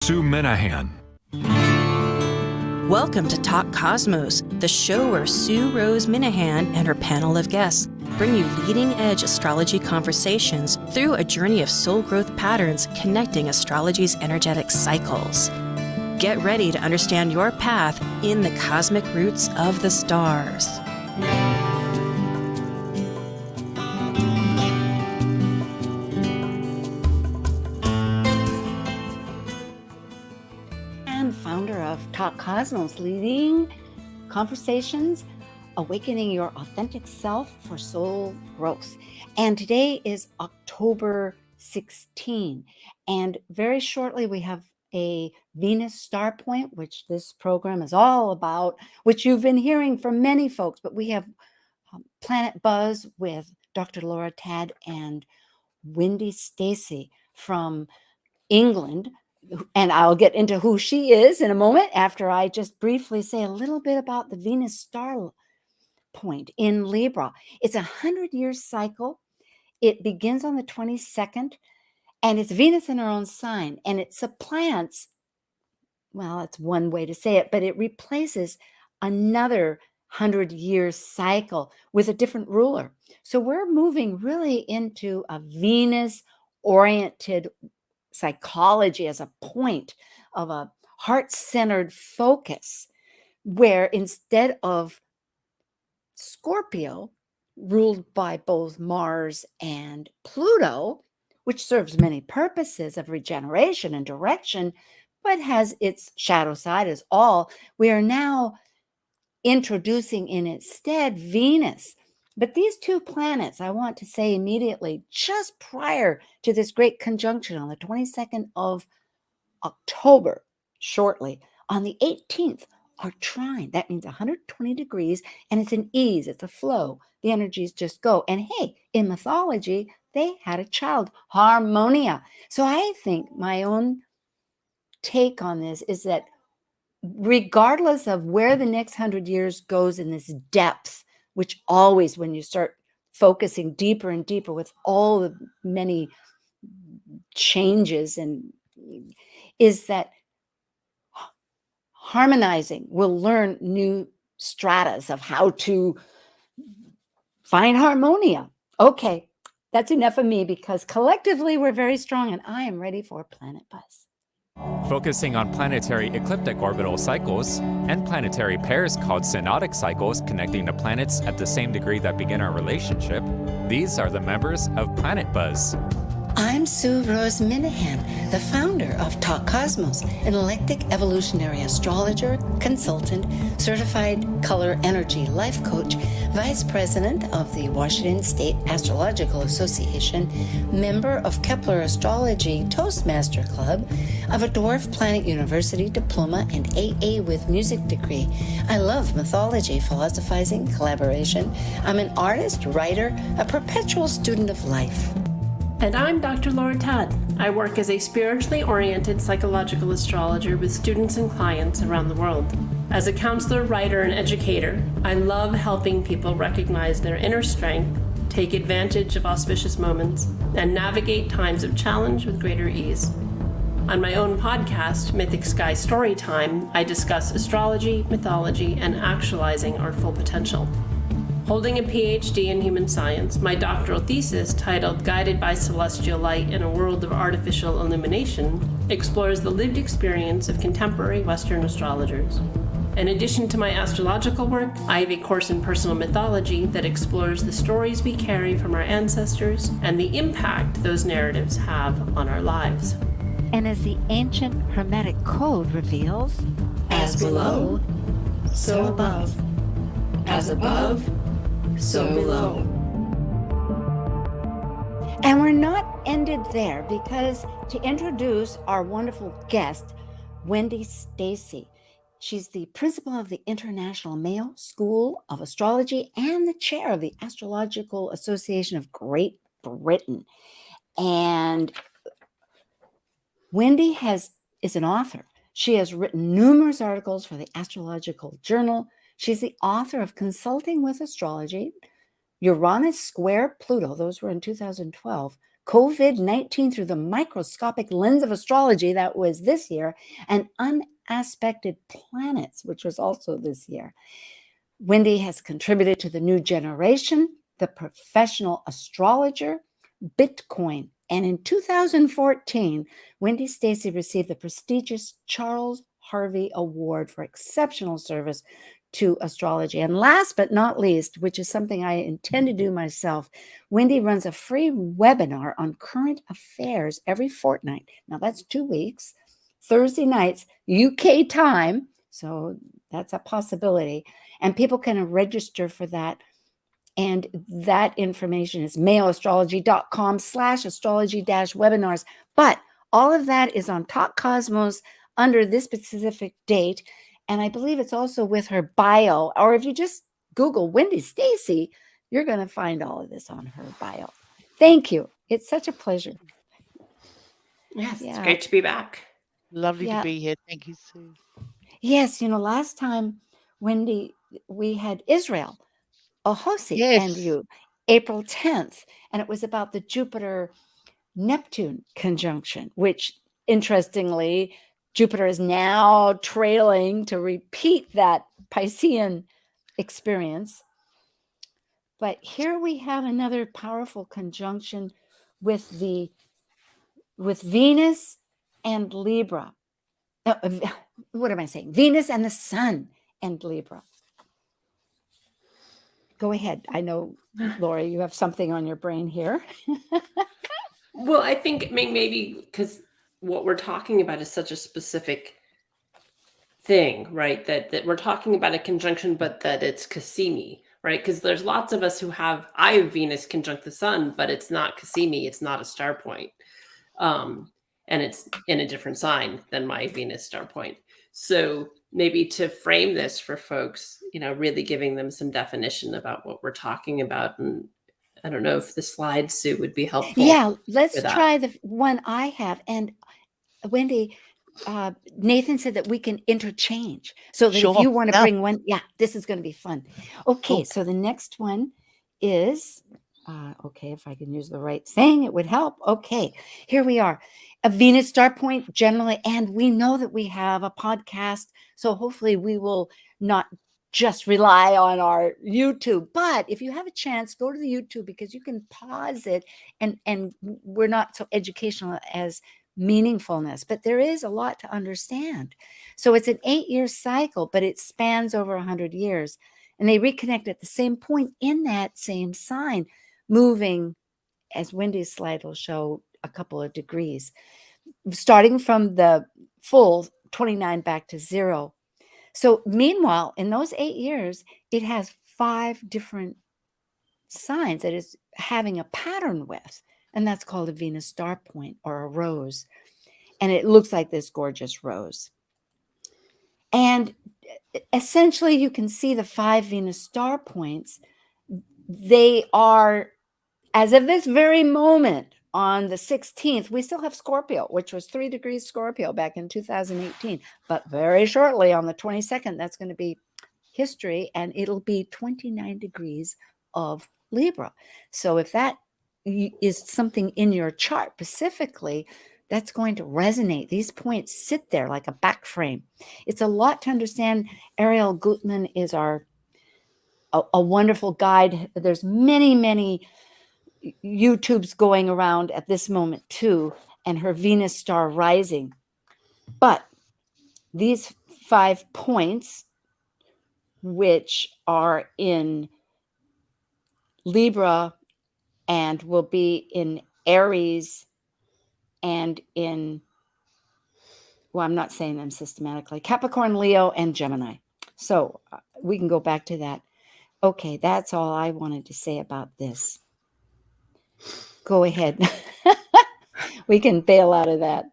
Sue Minahan. Welcome to Talk Cosmos, the show where Sue Rose Minahan and her panel of guests bring you leading-edge astrology conversations through a journey of soul growth patterns connecting astrology's energetic cycles. Get ready to understand your path in the cosmic roots of the stars. And founder of Talk Cosmos, leading conversations, awakening your authentic self for soul growth. And today is October 16. And very shortly we have a Venus Star Point, which this program is all about, which you've been hearing from many folks, but we have Planet Buzz with Dr. Laura Tad and Wendy Stacy from England. And I'll get into who she is in a moment after I just briefly say a little bit about the Venus Star Point in Libra. It's a 100-year cycle. It begins on the 22nd, and it's Venus in her own sign, and it supplants, well, that's one way to say it, but it replaces another 100-year cycle with a different ruler. So we're moving really into a Venus-oriented psychology as a point of a heart-centered focus, where instead of Scorpio, ruled by both Mars and Pluto, which serves many purposes of regeneration and direction, but has its shadow side as all, we are now introducing in its stead Venus. But these two planets, I want to say immediately, just prior to this great conjunction on the 22nd of October, shortly, on the 18th, are trine. That means 120 degrees, and it's an ease, it's a flow. The energies just go. And hey, in mythology, they had a child, Harmonia. So I think my own take on this is that regardless of where the next 100 years goes in this depth, which always, when you start focusing deeper and deeper with all the many changes, and is that harmonizing, we'll learn new stratas of how to find harmonia. Okay, that's enough of me, because collectively we're very strong, and I am ready for Planet Buzz. Focusing on planetary ecliptic orbital cycles and planetary pairs called synodic cycles connecting the planets at the same degree that begin our relationship, these are the members of Planet Buzz. I'm Sue Rose Minahan, the founder of Talk Cosmos, an eclectic evolutionary astrologer, consultant, certified color energy life coach, vice president of the Washington State Astrological Association, member of Kepler Astrology Toastmaster Club, of a Dwarf Planet University diploma and AA with music degree. I love mythology, philosophizing, collaboration. I'm an artist, writer, a perpetual student of life. And I'm Dr. Laura Tad. I work as a spiritually oriented psychological astrologer with students and clients around the world. As a counselor, writer, and educator, I love helping people recognize their inner strength, take advantage of auspicious moments, and navigate times of challenge with greater ease. On my own podcast, Mythic Sky Storytime, I discuss astrology, mythology, and actualizing our full potential. Holding a PhD in human science, my doctoral thesis, titled Guided by Celestial Light in a World of Artificial Illumination, explores the lived experience of contemporary Western astrologers. In addition to my astrological work, I have a course in personal mythology that explores the stories we carry from our ancestors and the impact those narratives have on our lives. And as the ancient Hermetic code reveals, as below, so above. As above, so below. And we're not ended there, because to introduce our wonderful guest, Wendy Stacy. She's the principal of the International Male School of Astrology and the chair of the Astrological Association of Great Britain. And Wendy is an author. She has written numerous articles for the Astrological Journal. She's the author of Consulting with Astrology, Uranus Square Pluto, those were in 2012, COVID-19 through the microscopic lens of astrology, that was this year, and unaspected planets, which was also this year. Wendy has contributed to the new generation, the professional astrologer, Bitcoin. And in 2014, Wendy Stacy received the prestigious Charles Harvey Award for exceptional service to astrology. And last but not least, which is something I intend to do myself, Wendy runs a free webinar on current affairs every fortnight. Now that's 2 weeks, Thursday nights, UK time. So that's a possibility. And people can register for that. And that information is mayoastrology.com/astrology-webinars. But all of that is on Talk Cosmos under this specific date. And I believe it's also with her bio. Or if you just Google Wendy Stacy, you're going to find all of this on her bio. Thank you. It's such a pleasure. Yes, it's great to be back. Lovely to be here. Thank you, Sue. Yes, last time, Wendy, we had Israel Ohosi and you, April 10th, and it was about the Jupiter-Neptune conjunction, which, interestingly, Jupiter is now trailing to repeat that Piscean experience. But here we have another powerful conjunction with Venus and Libra. What am I saying? Venus and the Sun and Libra. Go ahead. I know, Lori, you have something on your brain here. Well, I think maybe because what we're talking about is such a specific thing, right? That we're talking about a conjunction, but that it's Cassini, right? Because there's lots of us who I have Venus conjunct the Sun, but it's not Cassini. It's not a star point. And it's in a different sign than my Venus star point. So maybe to frame this for folks, really giving them some definition about what we're talking about. And I don't know if the slide, Sue, would be helpful. Yeah, let's try the one I have. And Wendy, Nathan said that we can interchange. So that if you want to bring one, this is going to be fun. Okay, so the next one is, if I can use the right thing, it would help. Okay, here we are. A Venus star point generally, and we know that we have a podcast, so hopefully we will not just rely on our YouTube. But if you have a chance, go to the YouTube because you can pause it, and we're not so educational as meaningfulness, but there is a lot to understand. So it's an 8-year cycle, but it spans over 100 years, and they reconnect at the same point in that same sign, moving, as Wendy's slide will show, a couple of degrees, starting from the full 29 back to 0. So meanwhile, in those 8 years, it has 5 different signs that it's having a pattern with, and that's called a Venus star point or a rose. And it looks like this gorgeous rose. And essentially, you can see the 5 Venus star points. They are, as of this very moment, on the 16th, we still have Scorpio, which was 3 degrees Scorpio back in 2018. But very shortly, on the 22nd, that's going to be history, and it'll be 29 degrees of Libra. So if that is something in your chart specifically, that's going to resonate. These points sit there like a back frame. It's a lot to understand. Ariel Gutman is a wonderful guide. There's many YouTubes going around at this moment too, and her Venus star rising. But these 5 points, which are in Libra and will be in Aries and in, well, I'm not saying them systematically, Capricorn, Leo, and Gemini. So we can go back to that. Okay, that's all I wanted to say about this. Go ahead. We can bail out of that.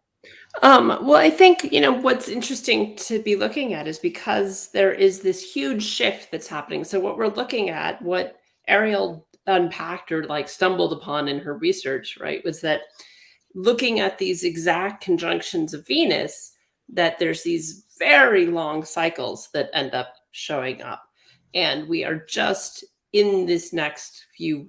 Well, I think, what's interesting to be looking at is because there is this huge shift that's happening. So what we're looking at, what Ariel unpacked or stumbled upon in her research, right, was that looking at these exact conjunctions of Venus, that there's these very long cycles that end up showing up. And we are just in this next few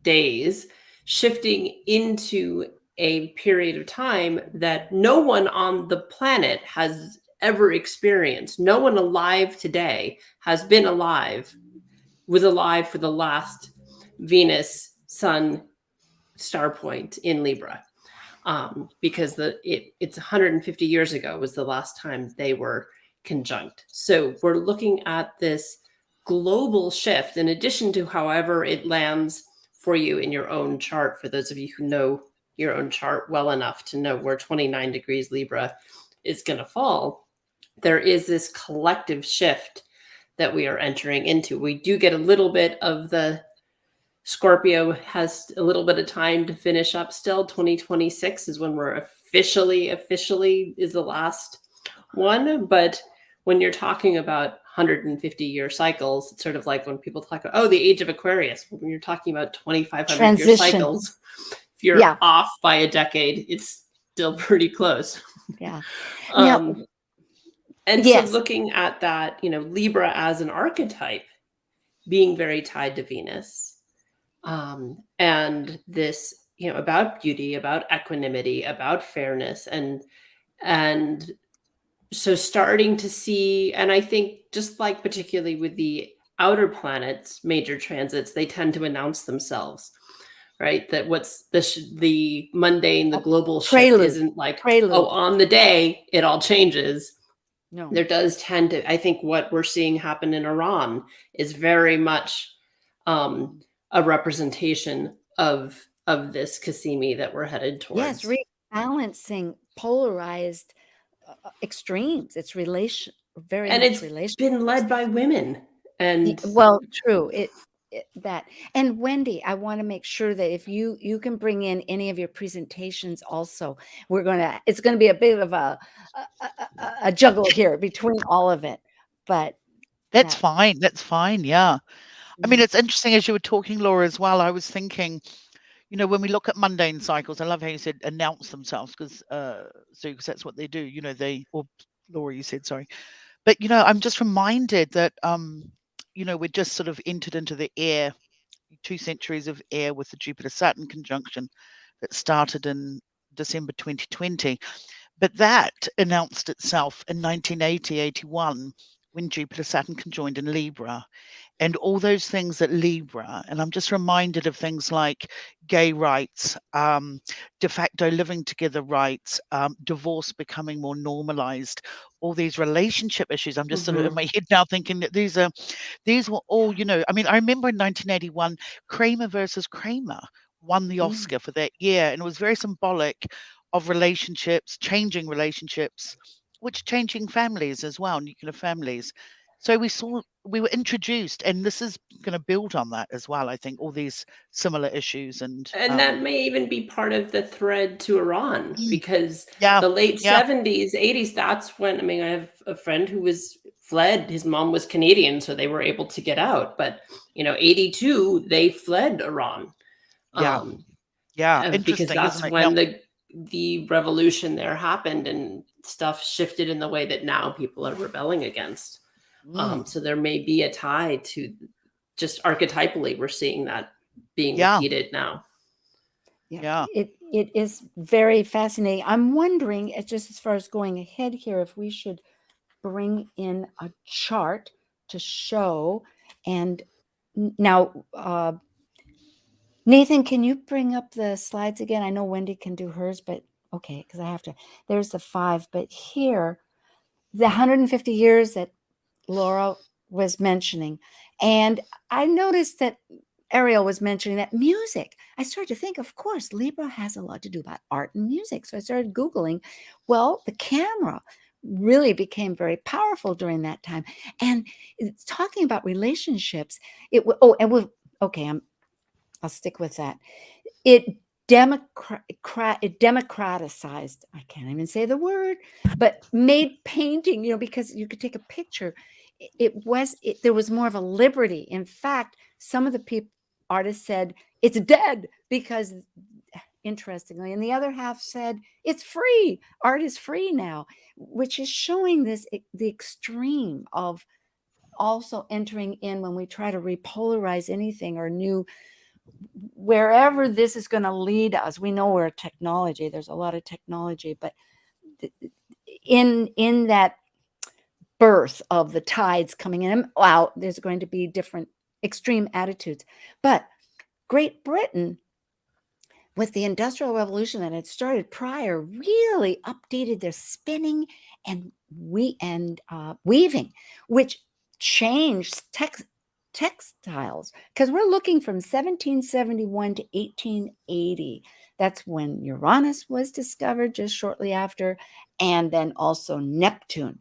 days shifting into a period of time that no one on the planet has ever experienced. No one alive today has been alive, was alive for the last Venus Sun star point in Libra. Because it's 150 years ago was the last time they were conjunct. So we're looking at this global shift, in addition to however it lands for you in your own chart, for those of you who know your own chart well enough to know where 29 degrees Libra is going to fall. There is this collective shift that we are entering into. We do get a little bit of the Scorpio has a little bit of time to finish up still. 2026 is when we're officially is the last one. But when you're talking about 150-year cycles, it's sort of like when people talk about, oh, the age of Aquarius. When you're talking about 2,500-year cycles, if you're off by a decade, it's still pretty close. Yeah. And so looking at that, Libra as an archetype being very tied to Venus, and this, about beauty, about equanimity, about fairness, and so starting to see, and I think just like particularly with the outer planets, major transits, they tend to announce themselves, right? That what's the mundane, the global shift isn't like, oh, on the day it all changes. No, there does tend to, I think what we're seeing happen in Iran is very much a representation of this Cassimi that we're headed towards. Yes, rebalancing polarized extremes. It's been led by women. And well, true. That. And Wendy, I want to make sure that if you can bring in any of your presentations also, it's going to be a bit of a juggle here between all of it, but that's fine. That's fine. Yeah. I mean, it's interesting as you were talking, Laura, as well. I was thinking, when we look at mundane cycles, I love how you said announce themselves, because that's what they do. Or Laura, you said, sorry, but I'm just reminded that we're just sort of entered into the air, 2 centuries of air with the Jupiter-Saturn conjunction that started in December 2020, but that announced itself in 1980-81 when Jupiter-Saturn conjoined in Libra. And all those things that Libra, and I'm just reminded of things like gay rights, de facto living together rights, divorce becoming more normalized, all these relationship issues. I'm just sort of in my head now thinking that these were all, I mean, I remember in 1981, Kramer versus Kramer won the Oscar for that year. And it was very symbolic of relationships, changing relationships, which changing families as well, nuclear families. So we were introduced, and this is going to build on that as well. I think all these similar issues, and that may even be part of the thread to Iran, because the late 70s, 80s, that's when, I have a friend who was fled. His mom was Canadian, so they were able to get out. But 82, they fled Iran. Interesting, because that's when the revolution there happened, and stuff shifted in the way that now people are rebelling against. So there may be a tie to, just archetypally, we're seeing that being repeated now. Yeah. It is very fascinating. I'm wondering, just as far as going ahead here, if we should bring in a chart to show. And now, Nathan, can you bring up the slides again? I know Wendy can do hers, but okay, because I have to. There's the 5, but here, the 150 years that Laura was mentioning. And I noticed that Ariel was mentioning that music. I started to think, of course, Libra has a lot to do about art and music. So I started Googling. Well, the camera really became very powerful during that time. And it's talking about relationships. I'll stick with that. It democratized, I can't even say the word, but made painting, because you could take a picture. There was more of a liberty. In fact, some of the artists said it's dead, because, interestingly, and the other half said it's free. Art is free now, which is showing the extreme of also entering in when we try to repolarize anything or new wherever this is going to lead us, we know we're technology. There's a lot of technology, but in that birth of the tides coming in and out, there's going to be different extreme attitudes. But Great Britain, with the Industrial Revolution that had started prior, really updated their spinning and weaving, which changed textiles, because we're looking from 1771 to 1880. That's when Uranus was discovered, just shortly after, and then also Neptune.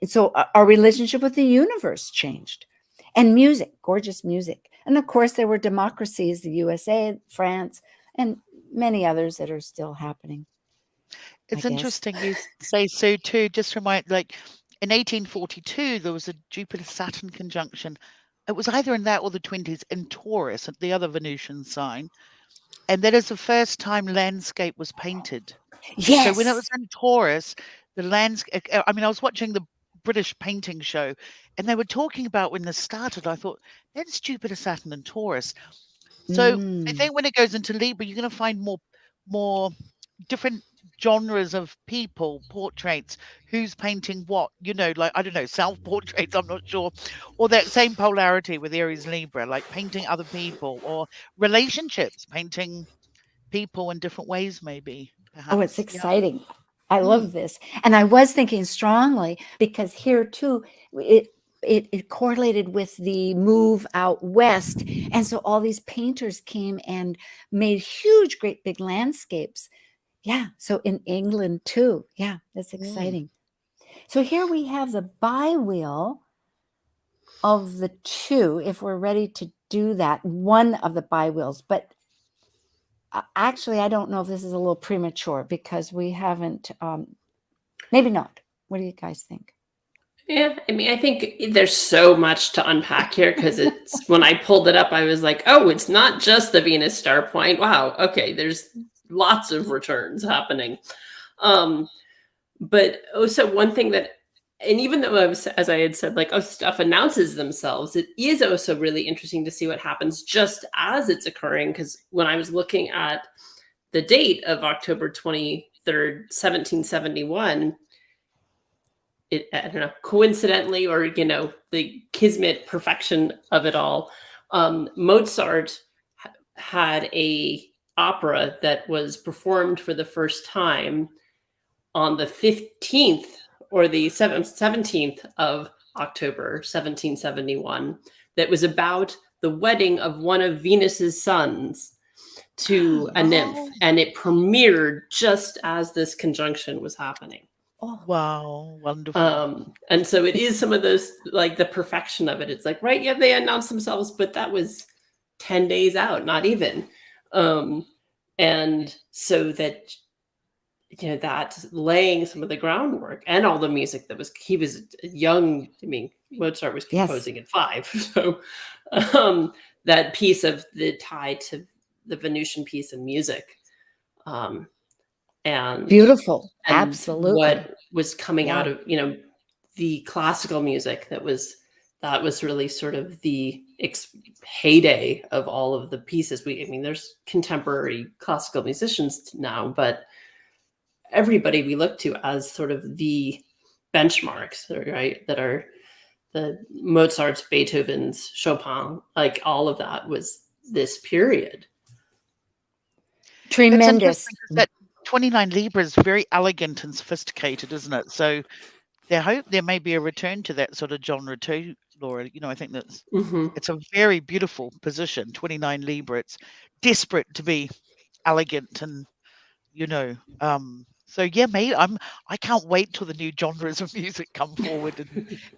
So our relationship with the universe changed. And music, gorgeous music. And of course, there were democracies, the USA, France, and many others that are still happening. It's interesting you say so too. Just remind, like in 1842, there was a Jupiter-Saturn conjunction. It was either in that or the 20s in Taurus, the other Venusian sign. And that is the first time landscape was painted. Yes. So when it was in Taurus, the landscape, I mean, I was watching the British painting show and they were talking about when this started. I thought, that's Jupiter, Saturn, and Taurus. So I think when it goes into Libra, you're going to find more different genres of people, portraits, who's painting what, you know, like, I don't know, self-portraits, I'm not sure, or that same polarity with Aries Libra, like painting other people, or relationships, painting people in different ways, maybe. Perhaps. Oh, it's exciting. Yeah. I love this. And I was thinking strongly, because here too, it correlated with the move out west. And so all these painters came and made huge, great big landscapes. Yeah. So in England too. Yeah, that's exciting. So here we have the bi-wheel of the two, if we're ready to do that, one of the bi-wheels. But actually, I don't know if this is a little premature, because we haven't, maybe not. What do you guys think? Yeah, I mean, I think there's so much to unpack here, because it's when I pulled it up, I was like, oh, it's not just the Venus Star Point. Wow. Okay. There's lots of returns happening. But also one thing that, and even though I was, as I had said, like, oh, stuff announces themselves, it is also really interesting to see what happens just as it's occurring. Because when I was looking at the date of October 23rd, 1771, I don't know, coincidentally, or, you know, the kismet perfection of it all, Mozart had a opera that was performed for the first time on the 15th or the 17th of October, 1771, that was about the wedding of one of Venus's sons to a nymph. And it premiered just as this conjunction was happening. Oh, wow. Wonderful. And so it is some of those, like the perfection of it. It's like, right, yeah, they announced themselves, but that was 10 days out, not even. And so that, you know, that laying some of the groundwork and all the music that was, he was young. I mean, Mozart was composing at 5. So that piece of the tie to the Venusian piece of music. And beautiful. And absolutely. What was coming out of, you know, the classical music that was really sort of the heyday of all of the pieces. I mean, there's contemporary classical musicians now, but everybody we look to as sort of the benchmarks, right? That are the Mozart's, Beethoven's, Chopin, like all of that was this period. Tremendous. That 29 Libra is very elegant and sophisticated, isn't it? So I hope there may be a return to that sort of genre too, Laura. You know, I think that's it's a very beautiful position. 29 Libra, it's desperate to be elegant, and you know, so yeah, mate, I can't wait till the new genres of music come forward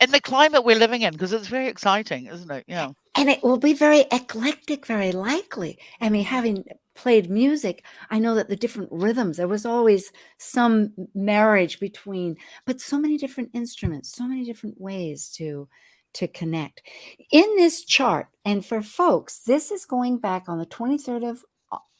and the climate we're living in, because it's very exciting, isn't it? Yeah. And it will be very eclectic, very likely. I mean, having played music, I know that the different rhythms, there was always some marriage between, but so many different instruments, so many different ways to connect. In this chart, and for folks, this is going back on the 23rd of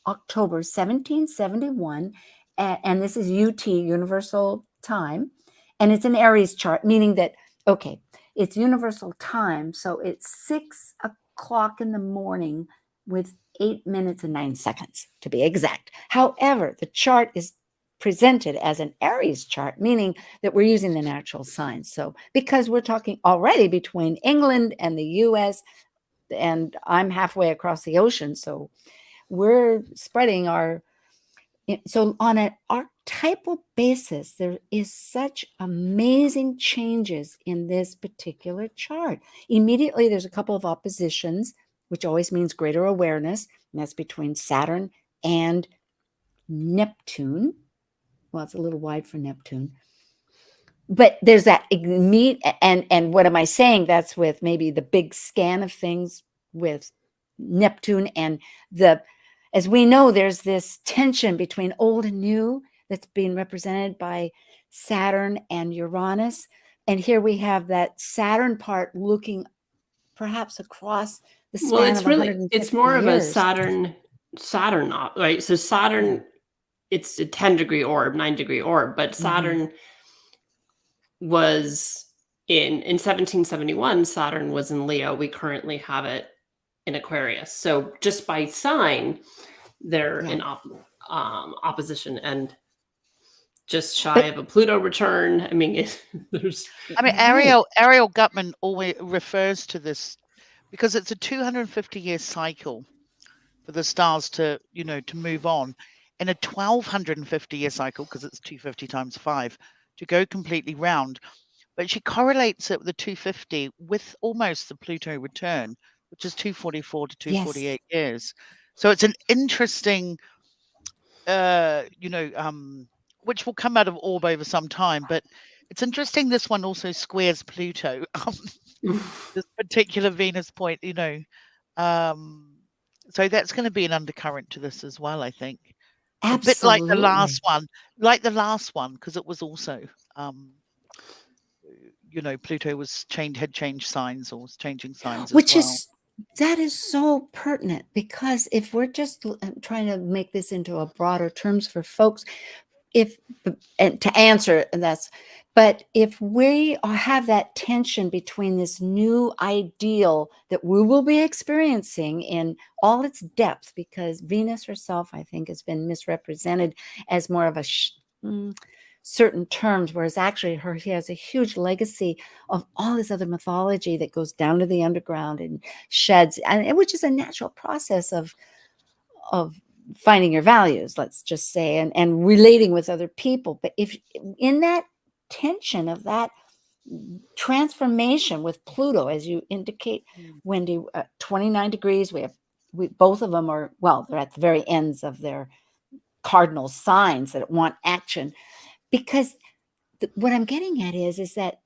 October, 1771, and this is UT, Universal Time, and it's an Aries chart, meaning that, okay, it's universal time, so it's 6 o'clock in the morning with 8 minutes and 9 seconds to be exact. However, the chart is presented as an Aries chart, meaning that we're using the natural signs. So because we're talking already between England and the US, and I'm halfway across the ocean, so we're spreading our, so on an archetypal basis, there is such amazing changes in this particular chart. Immediately, there's a couple of oppositions, which always means greater awareness, and that's between Saturn and Neptune. Well, it's a little wide for Neptune. But there's that meet, and what am I saying? That's with maybe the big scan of things with Neptune and as we know, there's this tension between old and new that's being represented by Saturn and Uranus. And here we have that Saturn part looking perhaps across the span well, it's of really 150 it's more years. of a Saturn, right? So Saturn, it's a 10-degree orb, 9-degree orb, but Saturn was in 1771. Saturn was in Leo. We currently have it in Aquarius. So just by sign, they're in opposition and just shy of a Pluto return. I mean, Ariel Gutman always refers to this because it's a 250-year cycle for the stars to move on, in a 1250-year cycle, because it's 250 times 5, to go completely round. But she correlates it with the 250 with almost the Pluto return, which is 244 to 248 years. So it's an interesting, which will come out of orb over some time. But it's interesting, this one also squares Pluto, this particular Venus point, so that's going to be an undercurrent to this as well, I think. Absolutely. A bit like the last one, because it was also, Pluto had changed signs or was changing signs Which as well. That is so pertinent, because if we're just trying to make this into a broader terms for folks, and to answer but if we have that tension between this new ideal that we will be experiencing in all its depth, because Venus herself, I think, has been misrepresented as more of a certain terms, whereas actually he has a huge legacy of all this other mythology that goes down to the underground and sheds, and which is a natural process of finding your values, let's just say, and relating with other people. But if in that tension of that transformation with Pluto, as you indicate, Wendy, 29 degrees, we both of them are, well, they're at the very ends of their cardinal signs that want action. Because what I'm getting at is that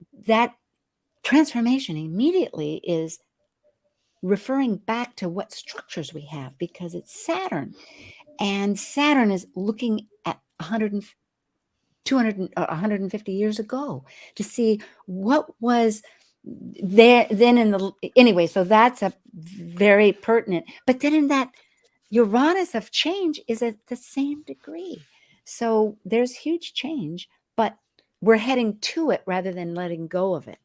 transformation immediately is referring back to what structures we have, because it's Saturn. And Saturn is looking at 150 years ago to see what was there then anyway, so that's a very pertinent. But then in that Uranus of change is at the same degree. So there's huge change, but we're heading to it rather than letting go of it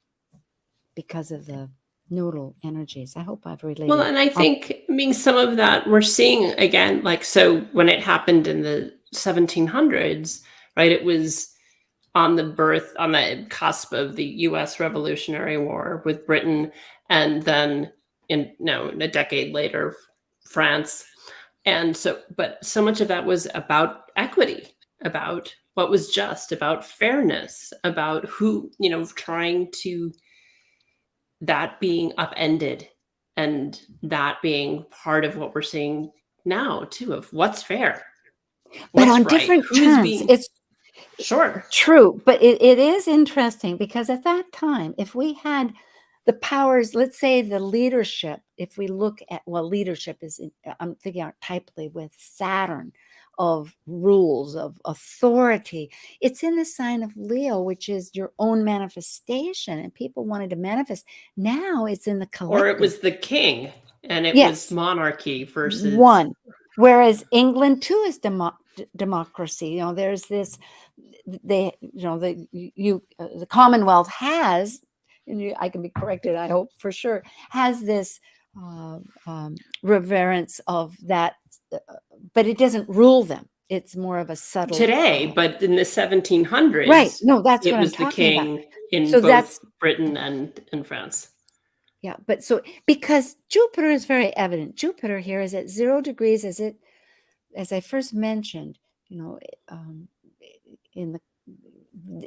because of the nodal energies. I hope I've related. Well, and I think, some of that we're seeing again, so when it happened in the 1700s, right, it was on the cusp of the U.S. Revolutionary War with Britain, and then a decade later, France. And but so much of that was about equity, about what was just, about fairness, about who, trying to, that being upended, and that being part of what we're seeing now too, of what's fair. But on different terms, it's sure true. But it is interesting, because at that time, if we had the powers, let's say the leadership, if we look at, leadership is, I'm thinking archetypally with Saturn, of rules, of authority. It's in the sign of Leo, which is your own manifestation, and people wanted to manifest. Now it's in the collective. Or it was the king, and it was monarchy versus one. Whereas England too is democracy. There's this, the Commonwealth has, and I can be corrected, I hope, for sure, has this reverence of that, but it doesn't rule them. It's more of a subtle Today, but in the 1700s, right. No, that's it what I'm was the talking about. king in So both that's Britain and France. yeah, but so because Jupiter is very evident. Jupiter here is at 0 degrees, as I first mentioned,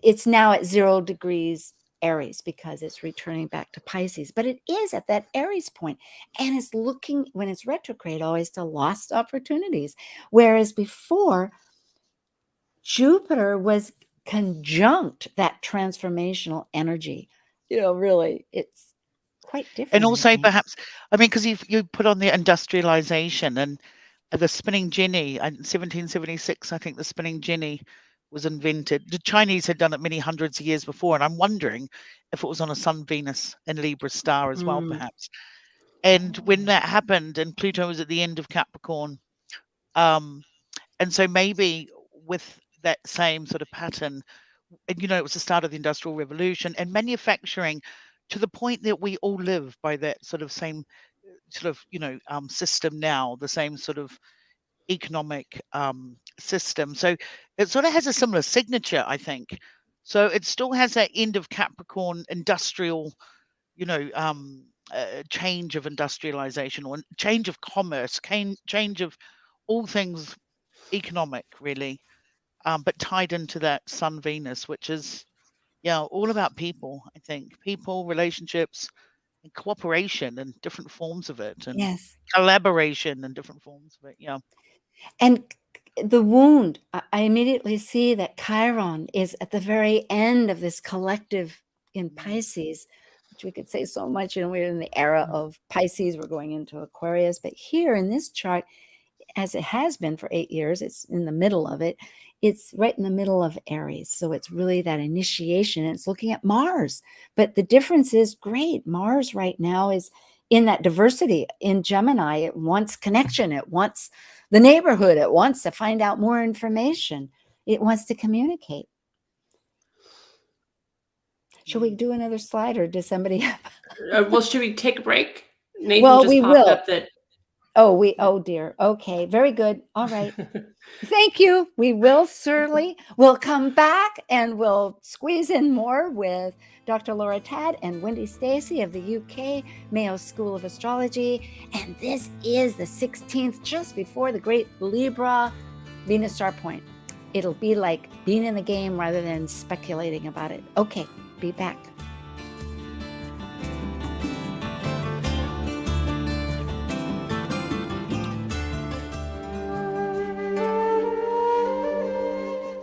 it's now at 0 degrees Aries because it's returning back to Pisces, but it is at that Aries point, and it's looking, when it's retrograde, always to lost opportunities, whereas before Jupiter was conjunct that transformational energy. Really, it's quite different. And I also think. perhaps, I mean, because you put on the industrialization and the spinning jenny in 1776, I think the spinning jenny was invented. The Chinese had done it many hundreds of years before, and I'm wondering if it was on a Sun, Venus, and Libra star as well, perhaps. And when that happened, and Pluto was at the end of Capricorn, and so maybe with that same sort of pattern, and it was the start of the Industrial Revolution and manufacturing, to the point that we all live by that sort of same sort of system now, the same sort of economic system. So it sort of has a similar signature, I think. So it still has that end of Capricorn industrial, change of industrialization or change of commerce, change of all things economic, really, but tied into that Sun Venus, which is all about people. I think people, relationships, and cooperation and different forms of it, and Yes. collaboration and different forms of it. Yeah. And the wound, I immediately see that Chiron is at the very end of this collective in Pisces, which we could say so much. We're in the era of Pisces, we're going into Aquarius, but here in this chart, as it has been for 8 years, it's in the middle of it. It's right in the middle of Aries. So it's really that initiation. And it's looking at Mars. But the difference is great. Mars right now is in that diversity. In Gemini, it wants connection. It wants the neighborhood. It wants to find out more information. It wants to communicate. Should we do another slide, or does somebody have? Well, should we take a break? Nathan Well, just we popped will. up that. Oh dear. Okay, very good. All right. Thank you. We will certainly. We'll come back and we'll squeeze in more with Dr. Laura Tad and Wendy Stacey of the UK Mayo School of Astrology. And this is the 16th, just before the great Libra Venus Star Point. It'll be like being in the game rather than speculating about it. Okay, be back.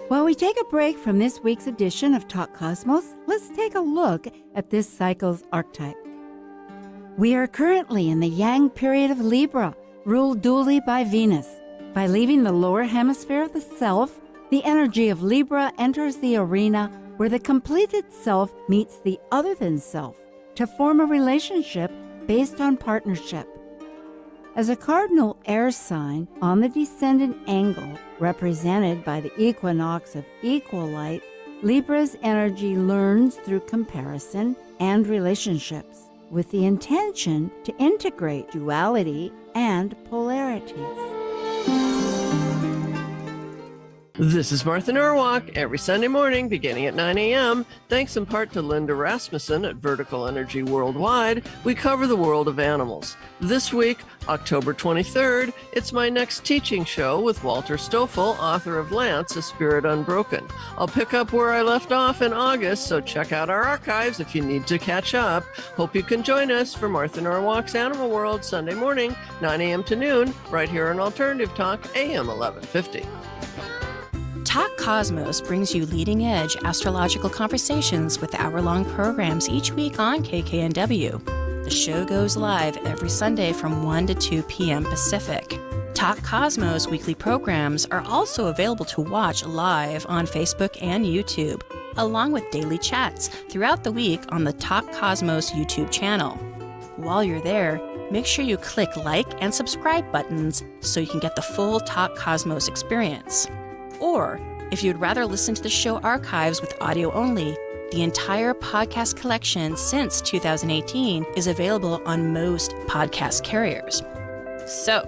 While we take a break from this week's edition of Talk Cosmos, let's take a look at this cycle's archetype. We are currently in the Yang period of Libra, ruled dually by Venus. By leaving the lower hemisphere of the self, the energy of Libra enters the arena where the completed self meets the other than self to form a relationship based on partnership. As a cardinal air sign on the descendant angle, represented by the equinox of equal light, Libra's energy learns through comparison and relationships, with the intention to integrate duality and polarities. This is Martha Norwalk, every Sunday morning beginning at 9 a.m. Thanks in part to Linda Rasmussen at Vertical Energy Worldwide, we cover the world of animals. This week, October 23rd, it's my next teaching show with Walter Stoffel, author of Lance, A Spirit Unbroken. I'll pick up where I left off in August, so check out our archives if you need to catch up. Hope you can join us for Martha Norwalk's Animal World Sunday morning, 9 a.m. to noon, right here on Alternative Talk, AM 1150. Talk Cosmos brings you leading-edge astrological conversations with hour-long programs each week on KKNW. The show goes live every Sunday from 1 to 2 p.m. Pacific. Talk Cosmos weekly programs are also available to watch live on Facebook and YouTube, along with daily chats throughout the week on the Talk Cosmos YouTube channel. While you're there, make sure you click like and subscribe buttons so you can get the full Talk Cosmos experience. Or, if you'd rather listen to the show archives with audio only, The entire podcast collection since 2018 is available on most podcast carriers. So,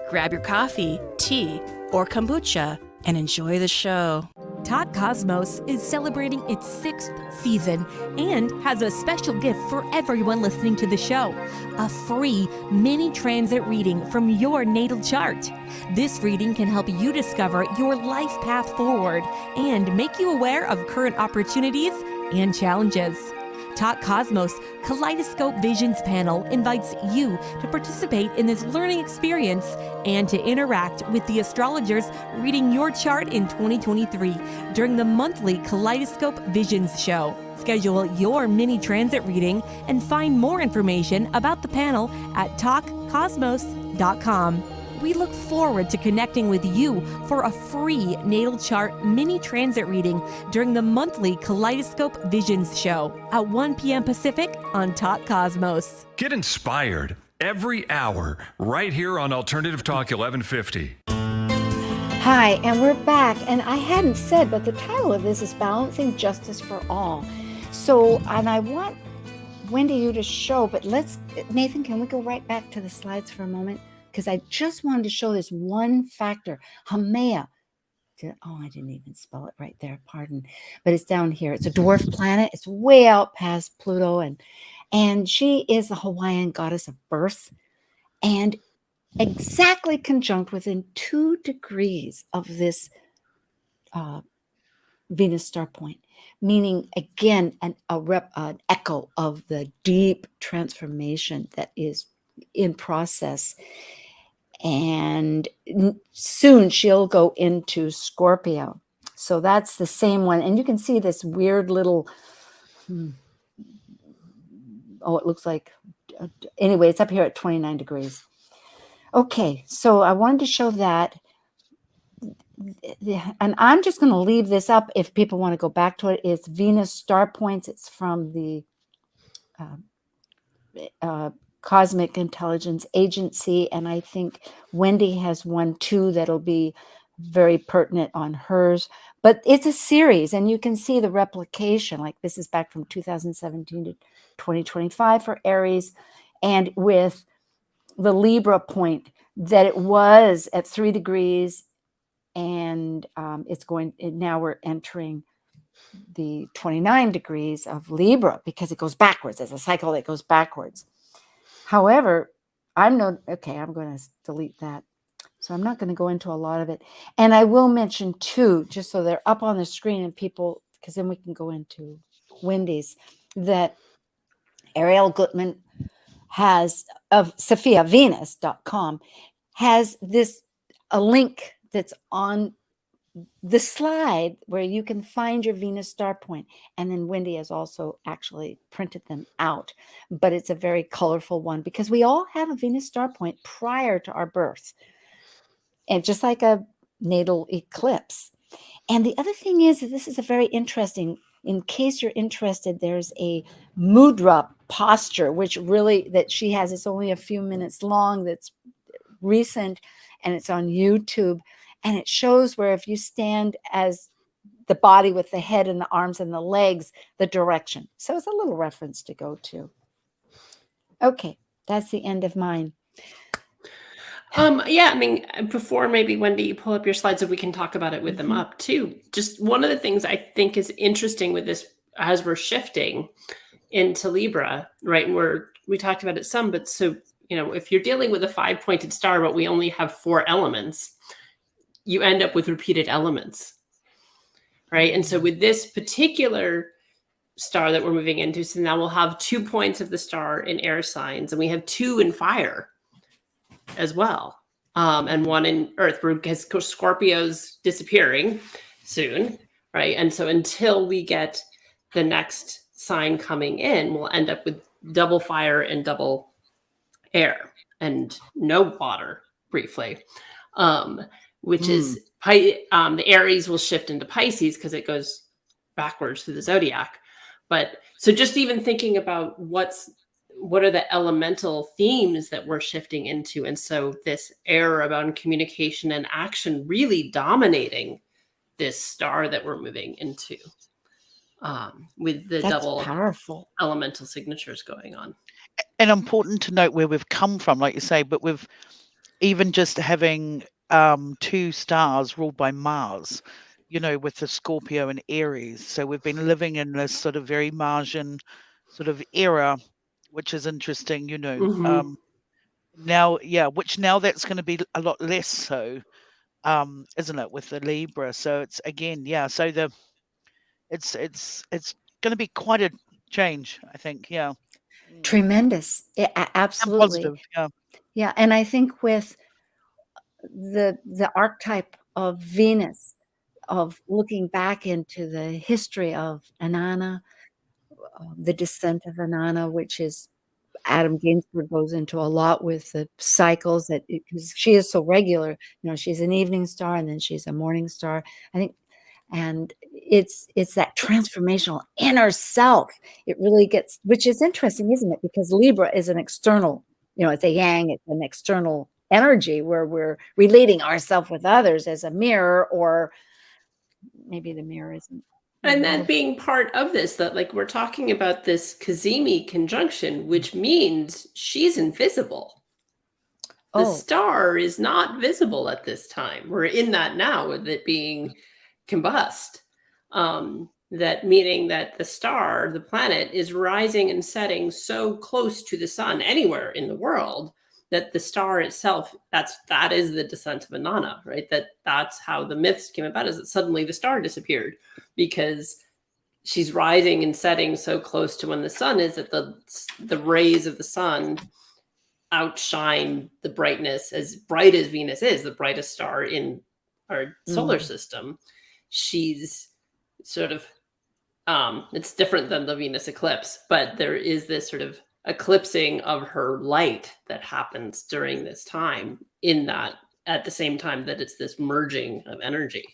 grab your coffee, tea, or kombucha and enjoy the show. Talk Cosmos is celebrating its 6th season and has a special gift for everyone listening to the show: a free mini transit reading from your natal chart. This reading can help you discover your life path forward and make you aware of current opportunities and challenges. Talk Cosmos Kaleidoscope Visions panel invites you to participate in this learning experience and to interact with the astrologers reading your chart in 2023 during the monthly Kaleidoscope Visions show. Schedule your mini transit reading and find more information about the panel at talkcosmos.com. We look forward to connecting with you for a free natal chart mini transit reading during the monthly Kaleidoscope Visions show at 1 p.m. Pacific on Talk Cosmos. Get inspired every hour right here on Alternative Talk 1150. Hi, and we're back. And I hadn't said, but the title of this is Balancing Justice for All. So, and I want Wendy you to show, but Nathan, can we go right back to the slides for a moment? Because I just wanted to show this one factor, Haumea. I didn't even spell it right there, pardon. But it's down here. It's a dwarf planet. It's way out past Pluto. And she is the Hawaiian goddess of birth. And exactly conjunct within 2 degrees of this Venus Star Point. Meaning, again, an echo of the deep transformation that is in process. And soon she'll go into Scorpio. So that's the same one. And you can see this weird little, it looks like, anyway, it's up here at 29 degrees. Okay, so I wanted to show that. And I'm just going to leave this up if people want to go back to it. It's Venus Star Points. It's from the Cosmic Intelligence Agency, and I think Wendy has one too that'll be very pertinent on hers. But it's a series, and you can see the replication. Like this is back from 2017 to 2025 for Aries, and with the Libra point that it was at 3 degrees, and now we're entering the 29 degrees of Libra because it goes backwards. It's a cycle that goes backwards. However, I'm going to delete that. So I'm not going to go into a lot of it. And I will mention too, just so they're up on the screen and people, because then we can go into Wendy's, that Ariel Gutman has, of SophiaVenus.com, has a link that's on the slide where you can find your Venus Star Point. And then Wendy has also actually printed them out. But it's a very colorful one because we all have a Venus Star Point prior to our birth. And just like a natal eclipse. And the other thing is that this is a very interesting, in case you're interested, there's a Mudra Posture, that she has. It's only a few minutes long. That's recent. And it's on YouTube. And it shows where if you stand as the body with the head and the arms and the legs, the direction. So it's a little reference to go to. Okay, that's the end of mine. Before maybe Wendy, you pull up your slides so we can talk about it with them up too. Just one of the things I think is interesting with this as we're shifting into Libra, right? We talked about it some, but so, if you're dealing with a 5-pointed star, but we only have 4 elements, you end up with repeated elements, right? And so with this particular star that we're moving into, so now we'll have 2 points of the star in air signs, and we have 2 in fire as well, and 1 in earth, because Scorpio's disappearing soon, right? And so until we get the next sign coming in, we'll end up with double fire and double air and no water briefly. Which is the Aries will shift into Pisces because it goes backwards through the zodiac. But so just even thinking about what are the elemental themes that we're shifting into. And so this air about communication and action really dominating this star that we're moving into. with the That's double powerful. elemental signatures going on. And important to note where we've come from, like you say, but with even just having 2 stars ruled by Mars, with the Scorpio and Aries. So we've been living in this sort of very Martian sort of era, which is interesting, Mm-hmm. now, which now that's going to be a lot less so, isn't it, with the Libra? So it's again, so it's going to be quite a change, I think. Tremendous. Yeah, And absolutely. positive. Yeah, and I think with the archetype of Venus, of looking back into the history of Inanna, the descent of Inanna, which is Adam Ginsberg goes into a lot with the cycles because she is so regular. She's an evening star and then she's a morning star. I think, and it's that transformational inner self. It really gets, which is interesting, isn't it? Because Libra is an external, it's a yang, it's an external energy where we're relating ourselves with others as a mirror, or maybe the mirror isn't. And that being part of this, that like we're talking about this Kazemi conjunction, which means she's invisible. The star is not visible at this time. We're in that now with it being combust. That meaning that the star, the planet, is rising and setting so close to the sun anywhere in the world that the star itself, that is the descent of Inanna, right? That's how the myths came about, is that suddenly the star disappeared because she's rising and setting so close to when the sun is that the rays of the sun outshine the brightness. As bright as Venus is, the brightest star in our solar system, she's sort of, it's different than the Venus eclipse, but there is this sort of eclipsing of her light that happens during this time, in that at the same time that it's this merging of energy.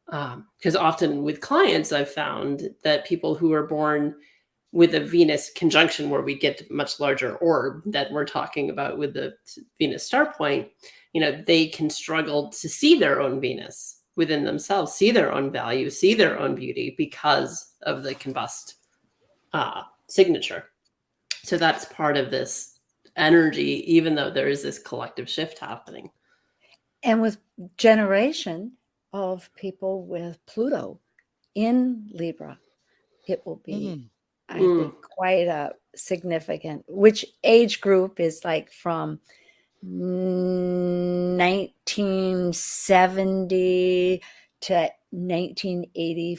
Because often with clients, I've found that people who are born with a Venus conjunction, where we get much larger orb that we're talking about with the Venus Star Point, they can struggle to see their own Venus within themselves, see their own value, see their own beauty because of the combust signature. So that's part of this energy, even though there is this collective shift happening. And with generation of people with Pluto in Libra, it will be, I think, quite a significant, which age group is like from 1970 to 1980.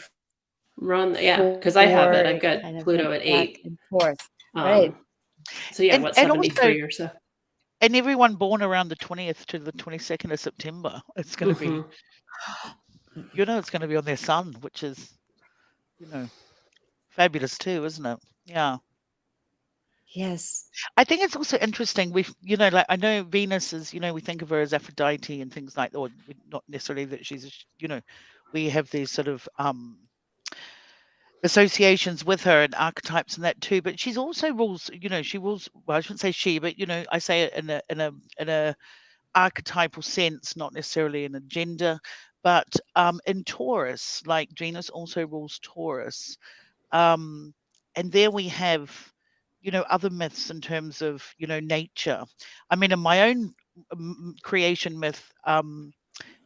Because I have it. I've got Pluto at 8. And forth. Right. So yeah, what, 73 or so. And everyone born around the 20th to the 22nd of September, it's going to be, it's going to be on their sun, which is, fabulous too, isn't it? Yeah. Yes. I think it's also interesting. Like I know Venus is, we think of her as Aphrodite and things like that, or not necessarily that she's, we have these sort of associations with her and archetypes and that too, but she's also rules, she rules, well, I shouldn't say she, but I say it in a archetypal sense, not necessarily in a gender, but in Taurus, like Venus also rules Taurus, and there we have other myths in terms of nature. I mean, in my own creation myth,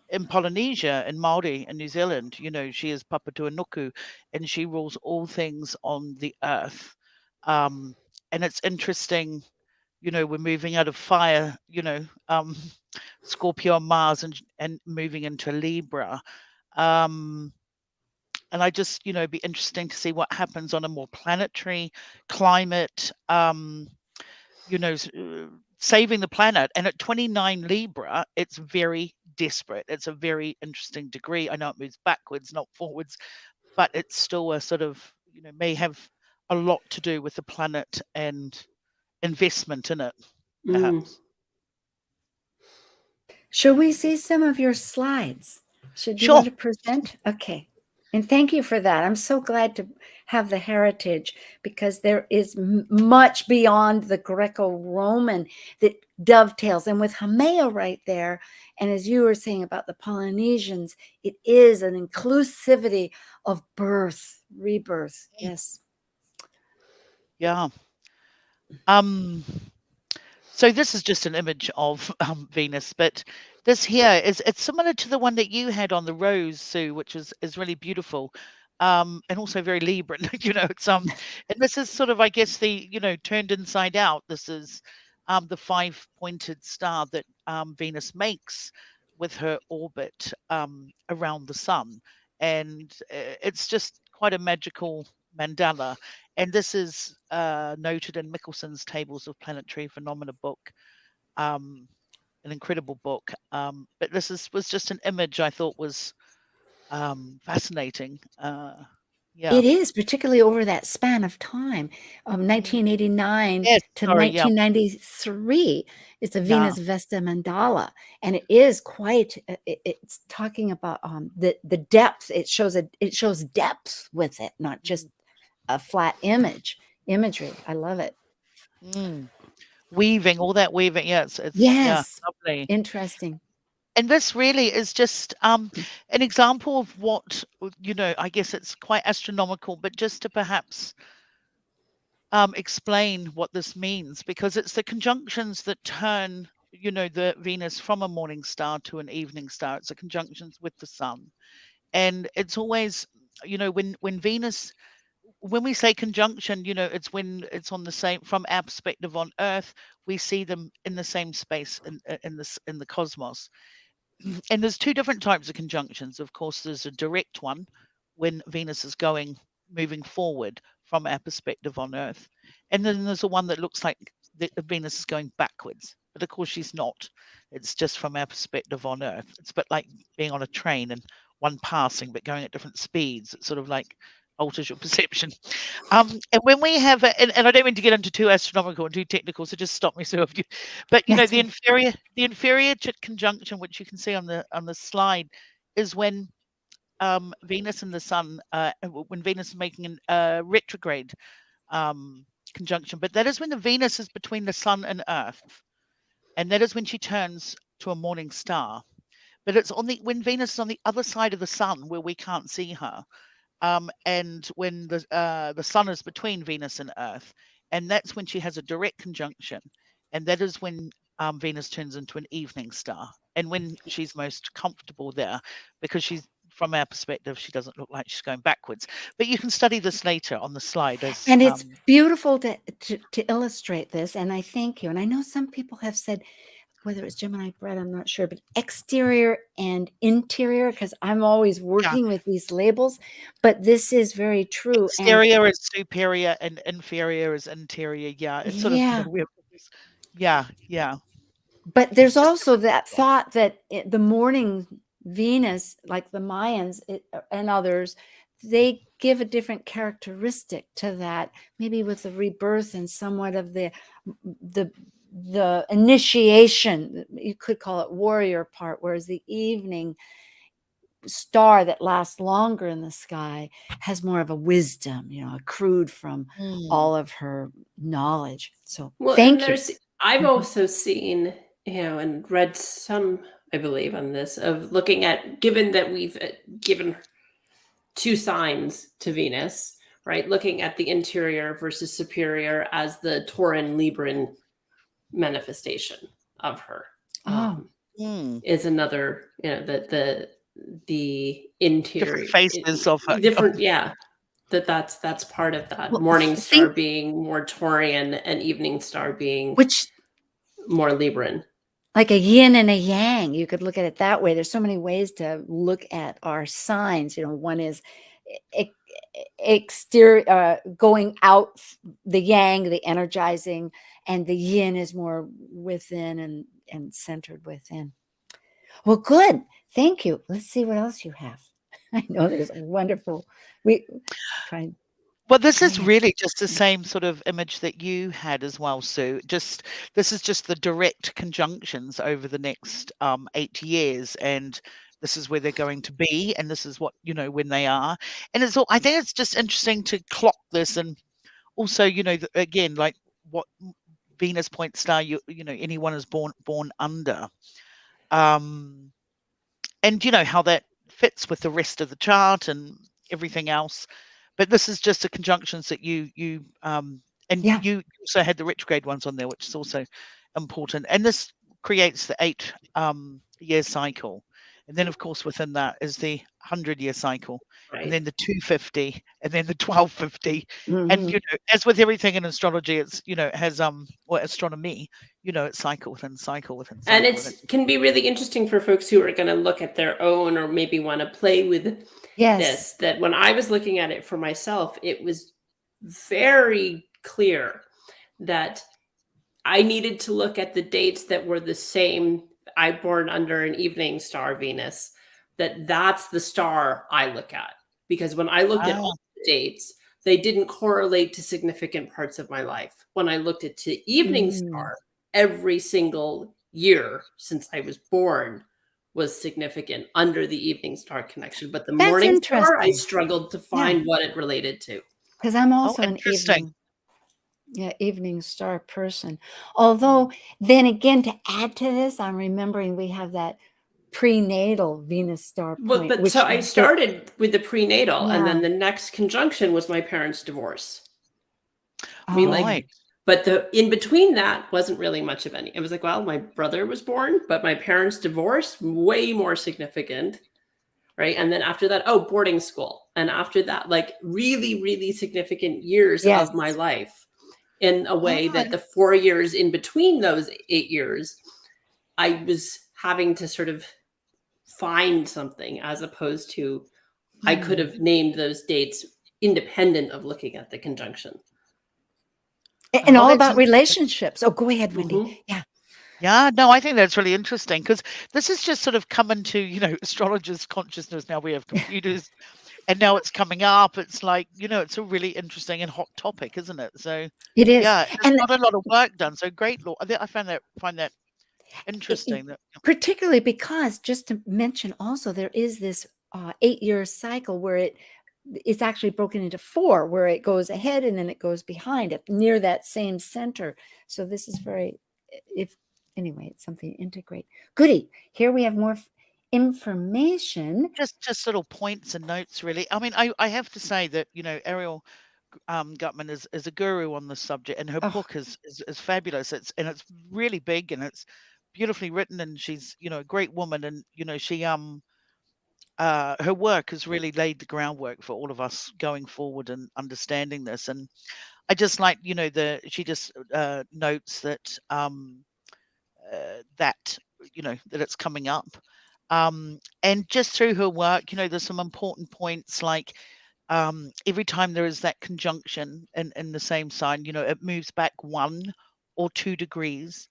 in Polynesia, in Maori, in New Zealand, she is Papatuanuku, and she rules all things on the earth. And it's interesting, we're moving out of fire, Scorpio and Mars, and moving into Libra. And I just, be interesting to see what happens on a more planetary climate, saving the planet. And at 29 Libra, it's very desperate. It's a very interesting degree. I know it moves backwards, not forwards, but it's still a sort of, may have a lot to do with the planet and investment in it, perhaps. Should we see some of your slides? Should you Sure. want to present? Okay. And thank you for that. I'm so glad to have the heritage, because there is much beyond the Greco-Roman that dovetails. And with Haumea right there, and as you were saying about the Polynesians, it is an inclusivity of birth, rebirth. Yes. Yeah. So this is just an image of Venus, but this here it's similar to the one that you had on the rose, Sue, which is really beautiful, and also very Libran. It's and this is sort of, I guess, the turned inside out. This is the 5-pointed star that Venus makes with her orbit around the sun, and it's just quite a magical mandala. And this is noted in Mickelson's Tables of Planetary Phenomena book, an incredible book. But this was just an image I thought was fascinating. Yeah. It is, particularly over that span of time, 1989 Yes, to sorry, yeah. 1993. It's a Yeah. Venus Vesta mandala, and it is quite. It's talking about the depth. It shows depth with it, not just a flat imagery. I love it. Weaving, all that weaving. Yeah, it's Yes, lovely. interesting. And this really is just an example of what, I guess it's quite astronomical, but just to perhaps explain what this means, because it's the conjunctions that turn, the Venus from a morning star to an evening star. It's the conjunctions with the sun. And it's always, when Venus, when we say conjunction, it's when it's on the same, from our perspective on Earth, we see them in the same space in the cosmos. And there's two different types of conjunctions. Of course, there's a direct one when Venus is moving forward from our perspective on Earth. And then there's a one that looks like the Venus is going backwards. But of course, she's not. It's just from our perspective on Earth. It's a bit like being on a train and one passing, but going at different speeds. It's sort of like alters your perception. And when we have, and I don't mean to get into too astronomical and too technical, so just stop me, so if you. But the inferior conjunction, which you can see on the slide, is when Venus and the Sun, when Venus is making a retrograde conjunction. But that is when the Venus is between the Sun and Earth, and that is when she turns to a morning star. But it's when Venus is on the other side of the Sun, where we can't see her. And when the Sun is between Venus and Earth, and that's when she has a direct conjunction, and that is when Venus turns into an evening star, and when she's most comfortable there, because from our perspective, she doesn't look like she's going backwards. But you can study this later on the slide. And it's beautiful to illustrate this, and I thank you. And I know some people have said, whether it's Gemini bread, I'm not sure, but exterior and interior, because I'm always working with these labels, but this is very true. Exterior is superior and inferior is interior. Yeah, it's sort of yeah. But there's also that thought that the morning Venus, like the Mayans and others, they give a different characteristic to that, maybe with the rebirth and somewhat of the initiation, you could call it warrior part, whereas the evening star that lasts longer in the sky has more of a wisdom, accrued from all of her knowledge. So thank you. I've also seen, and read some, I believe, on this, of looking at, given that we've given 2 signs to Venus, right? Looking at the interior versus superior as the Tauran Libran manifestation of her is another, the interior different faces of her. Different, that's part of that. Morning star being more Taurian and evening star being more Libran. Like a yin and a yang. You could look at it that way. There's so many ways to look at our signs. One is exterior, going out, the yang, the energizing, and the yin is more within and centered within. Well, good. Thank you. Let's see what else you have. I know there's a wonderful. Well, this is really just the same sort of image that you had as well, Sue. This is just the direct conjunctions over the next 8 years, and this is where they're going to be, and this is what when they are. And I think it's just interesting to clock this, and also again, like what Venus point star anyone is born under, and how that fits with the rest of the chart, and everything else. But this is just the conjunctions that and Yeah. you also had the retrograde ones on there, which is also important. And this creates the 8 year cycle. And then, of course, within that is the 100-year cycle, and then the 250, and then the 1250. And, as with everything in astrology, it's, it has, or astronomy, it's cycle within cycle within cycle. And it can be really interesting for folks who are going to look at their own or maybe want to play with this, that when I was looking at it for myself, it was very clear that I needed to look at the dates that were the same. I born under an evening star Venus, that's the star I look at. Because when I looked at all the dates, they didn't correlate to significant parts of my life. When I looked at the evening star, every single year since I was born was significant under the evening star connection. But the morning star, I struggled to find what it related to. Because I'm also an evening star person. Although, then again, to add to this, I'm remembering we have that prenatal Venus Star Point. But so I started with the prenatal, and then the next conjunction was my parents' divorce. But the in between that wasn't really much of any. It was like, well, my brother was born, but my parents' divorce, way more significant. Right. And then after that, boarding school. And after that, like really, really significant years of my life, in a way that the 4 years in between those 8 years, I was having to sort of find something, as opposed to I could have named those dates independent of looking at the conjunction. And all about relationships. Oh, go ahead, Wendy. Yeah, no, I think that's really interesting, because this is just sort of come into, astrologers' consciousness. Now we have computers, and now it's coming up. It's like, it's a really interesting and hot topic, isn't it? So it is. Yeah, there's not a lot of work done. So great, I find that interesting. Particularly because, just to mention also, there is this 8-year cycle where it's actually broken into 4, where it goes ahead and then it goes behind it near that same center. So this is anyway, it's something to integrate. Goody. Here we have more information. Just little points and notes, really. I mean, I have to say that, Ariel Gutman is a guru on this subject, and her book is fabulous. It's really big, and it's beautifully written, and she's, a great woman, and, she her work has really laid the groundwork for all of us going forward and understanding this. And I just like, she just notes that that it's coming up, and just through her work, there's some important points, like every time there is that conjunction in the same sign, it moves back 1 or 2 degrees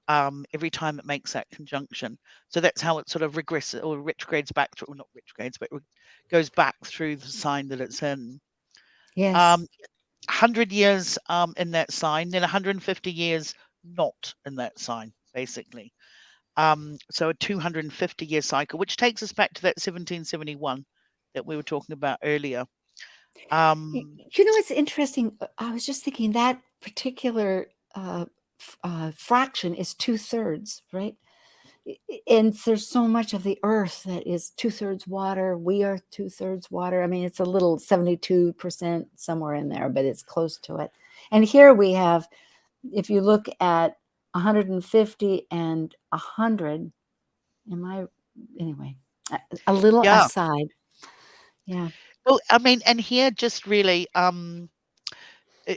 every time it makes that conjunction. So that's how it sort of regresses or retrogrades back through, or not retrogrades, but goes back through the sign that it's in. Yes. 100 years in that sign, then 150 years not in that sign, basically. So a 250-year cycle, which takes us back to that 1771 that we were talking about earlier. It's interesting. I was just thinking that particular fraction is 2/3, right? And there's so much of the earth that is 2/3 water. We are 2/3 water. I mean, it's a little 72% somewhere in there, but it's close to it. And here we have, if you look at 150 and 100, anyway, a little aside. Yeah. Well, I mean, and here just really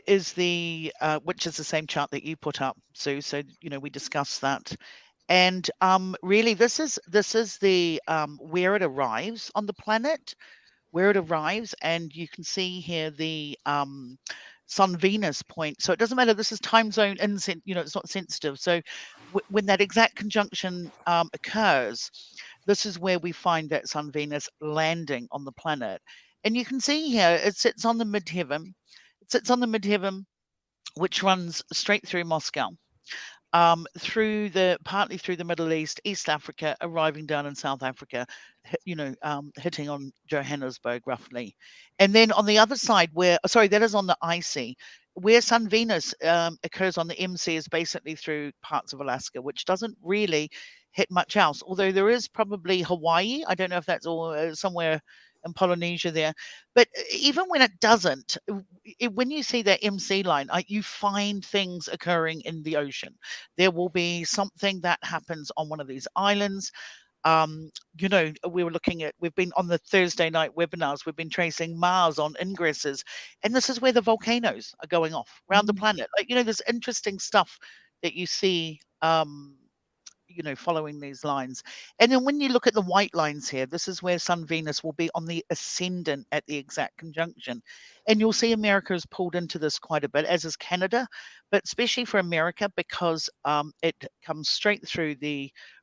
is the which is the same chart that you put up, Sue. So we discussed that, and really this is the where it arrives on the planet, where it arrives, and you can see here the Sun Venus point. So it doesn't matter. This is time zone it's not sensitive. So when that exact conjunction occurs, this is where we find that Sun Venus landing on the planet. And you can see here, it sits on the midheaven. It sits on the midheaven, which runs straight through Moscow, partly through the Middle East, East Africa, arriving down in South Africa, hitting on Johannesburg roughly. And then on the other side, that is on the IC, where Sun Venus occurs on the MC is basically through parts of Alaska, which doesn't really hit much else. Although there is probably Hawaii. I don't know if that's all somewhere in Polynesia there. But even when it doesn't, when you see that MC line, you find things occurring in the ocean. There will be something that happens on one of these islands. We've been on the Thursday night webinars, we've been tracing Mars on ingresses, and this is where the volcanoes are going off around the planet. There's interesting stuff that you see, following these lines. And then when you look at the white lines here, this is where Sun Venus will be on the ascendant at the exact conjunction. And you'll see America is pulled into this quite a bit, as is Canada, but especially for America, because it comes straight through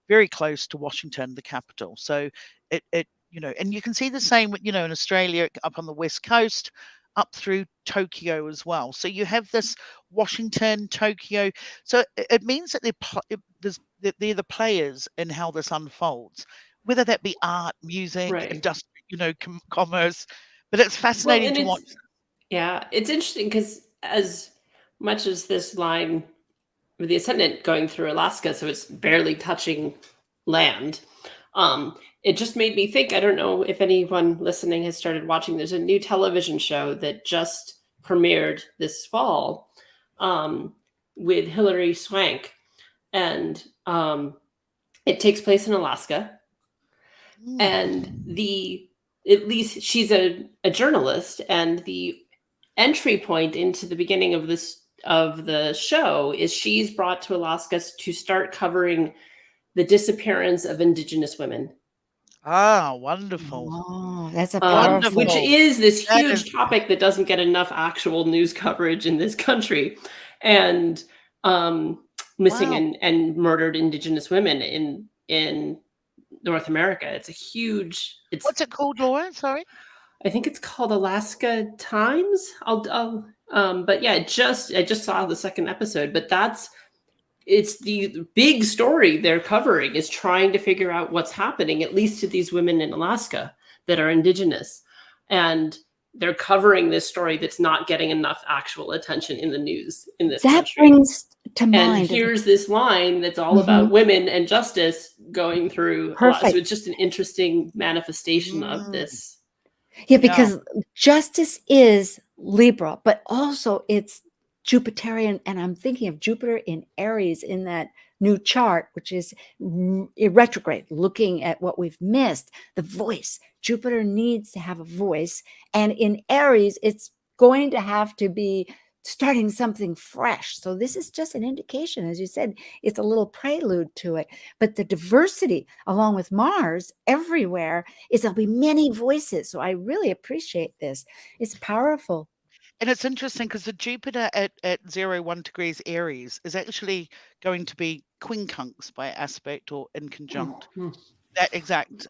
very close to Washington, the capital. So and you can see the same, in Australia, up on the West Coast, up through Tokyo as well. So you have this Washington, Tokyo. So it means that they're the players in how this unfolds, whether that be art, music, industry, commerce. But it's fascinating to watch. Yeah, it's interesting because as much as this line with the ascendant going through Alaska, so it's barely touching land, it just made me think, I don't know if anyone listening has started watching, there's a new television show that just premiered this fall with Hilary Swank. And it takes place in Alaska. And at least she's a journalist, and the entry point into the beginning of the show is she's brought to Alaska to start covering the disappearance of Indigenous women. Ah, wonderful. Oh, that's a powerful. Which is this huge topic that doesn't get enough actual news coverage in this country. And missing and murdered Indigenous women in North America. It's a huge. What's it called, Laura? Sorry, I think it's called Alaska Times. But yeah, I just saw the second episode. But it's the big story they're covering is trying to figure out what's happening, at least to these women in Alaska that are Indigenous, and they're covering this story that's not getting enough actual attention in the news in this country. That brings to mind. And here's this line that's all about women and justice going through. So it's just an interesting manifestation of this. Yeah, because justice is Libra, but also it's Jupiterian, and I'm thinking of Jupiter in Aries in that new chart, which is retrograde, looking at what we've missed, the voice. Jupiter needs to have a voice, and in Aries, it's going to have to be starting something fresh. So this is just an indication, as you said, it's a little prelude to it. But the diversity, along with Mars, everywhere, is there'll be many voices. So I really appreciate this. It's powerful. And it's interesting because the Jupiter at 0-1 degrees Aries is actually going to be quincunx by aspect or in conjunct. That exact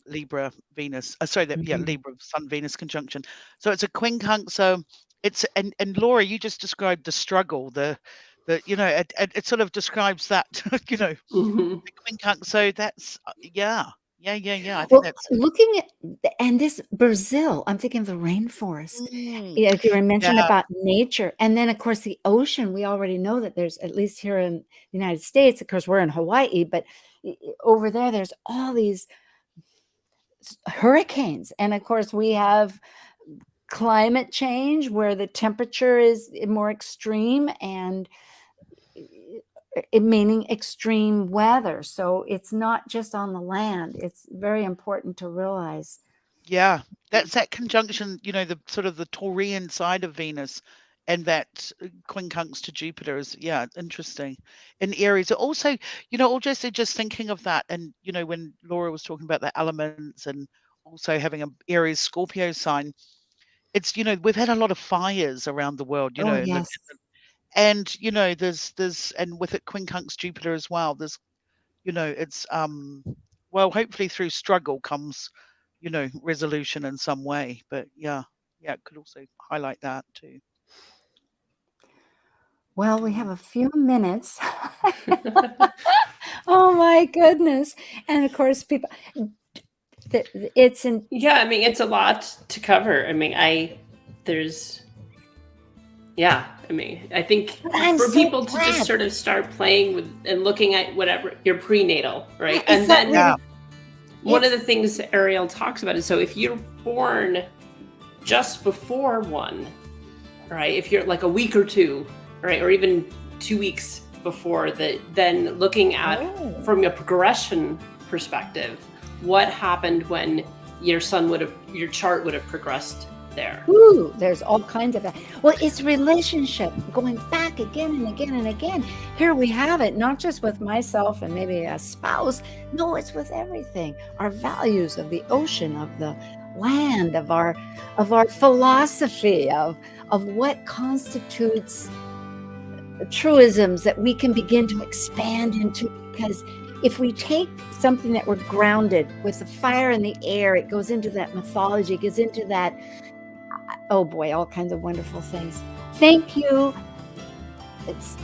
Libra Venus, Libra Sun Venus conjunction. So it's a quincunx. So it's and Laura, you just described the struggle. It sort of describes that the quincunx. So that's I think that's looking at, and this Brazil, I'm thinking of the rainforest. If you were mentioning about nature, and then of course the ocean, we already know that there's, at least here in the United States, of course we're in Hawaii, but over there's all these hurricanes, and of course we have climate change where the temperature is more extreme, and meaning extreme weather. So it's not just on the land. It's very important to realize. Yeah, that's that conjunction, the sort of the Taurian side of Venus, and that quincunx to Jupiter is, interesting. In Aries, also, just thinking of that, and, when Laura was talking about the elements and also having an Aries Scorpio sign, it's, we've had a lot of fires around the world, and there's and with it quincunx Jupiter as well, there's it's hopefully through struggle comes resolution in some way, but it could also highlight that too. Well, we have a few minutes. Oh my goodness. And of course people it's in it's a lot to cover. I think for people to just sort of start playing with and looking at whatever your prenatal, right? And then One of the things Ariel talks about is, so if you're born just before 1, right? If you're like a week or 2, right? Or even 2 weeks before that, then looking at from a progression perspective, what happened when your chart would have progressed there. Ooh, there's all kinds of that. Well, it's relationship going back again and again and again. Here we have it, not just with myself and maybe a spouse. No, it's with everything. Our values of the ocean, of the land, of our philosophy, of what constitutes truisms that we can begin to expand into. Because if we take something that we're grounded with, the fire in the air, it goes into that mythology, it goes into that, oh boy, all kinds of wonderful things. Thank you. It's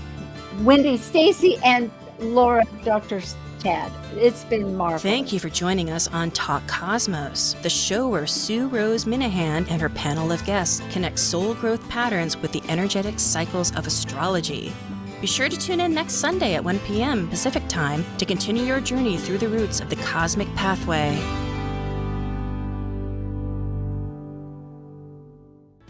Wendy, Stacy, and Laura, Dr. Tad. It's been marvelous. Thank you for joining us on Talk Cosmos, the show where Sue Minahan and her panel of guests connect soul growth patterns with the energetic cycles of astrology. Be sure to tune in next Sunday at 1 p.m. Pacific Time to continue your journey through the roots of the cosmic pathway.